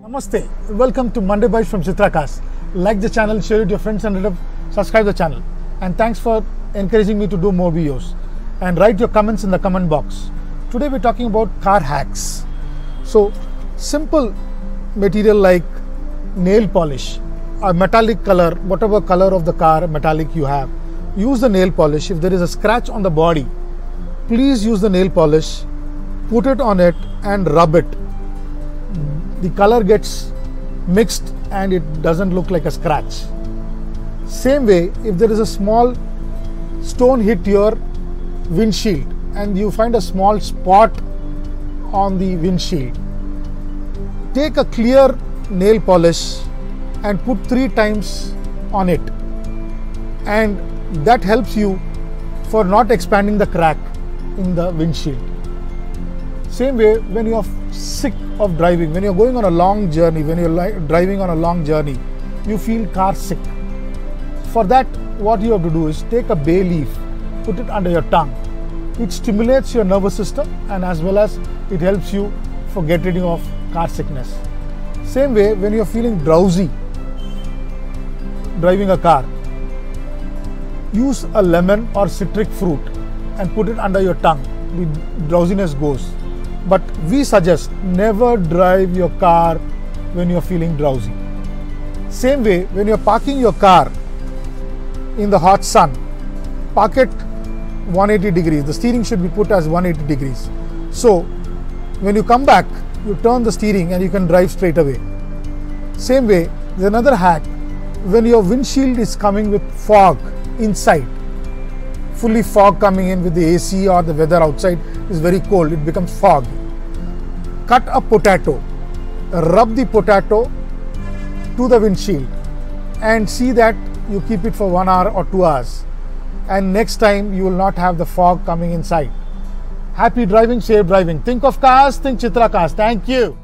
Namaste, welcome to Monday Bites from Chitra Cars. Like the channel, share it with your friends and subscribe the channel. And thanks for encouraging me to do more videos. And write your comments in the comment box. Today we're talking about car hacks. So simple material like nail polish, a metallic color, whatever color of the car metallic you have. Use the nail polish. If there is a scratch on the body, please use the nail polish, put it on it and rub it. The color gets mixed and it doesn't look like a scratch. Same way, if there is a small stone hit your windshield and you find a small spot on the windshield, take a clear nail polish and put 3 times on it, and that helps you for not expanding the crack in the windshield. Same way, when you are sick of driving, when you are going on a long journey, when you are driving on a long journey, you feel car sick. For that, what you have to do is take a bay leaf, put it under your tongue. It stimulates your nervous system and as well as it helps you for getting rid of car sickness. Same way, when you are feeling drowsy driving a car, use a lemon or citric fruit and put it under your tongue. The drowsiness goes. But we suggest never drive your car when you are feeling drowsy. Same way, when you are parking your car in the hot sun, park it 180 degrees. The steering should be put as 180 degrees. So when you come back, you turn the steering and you can drive straight away. Same way, there's another hack. When your windshield is coming with fog inside, fully fog coming in with the AC or the weather outside is very cold, it becomes fog. Cut a potato, rub the potato to the windshield and see that you keep it for 1 hour or 2 hours, and next time you will not have the fog coming inside. Happy driving, safe driving. Think of cars, think Chitra Cars. Thank you.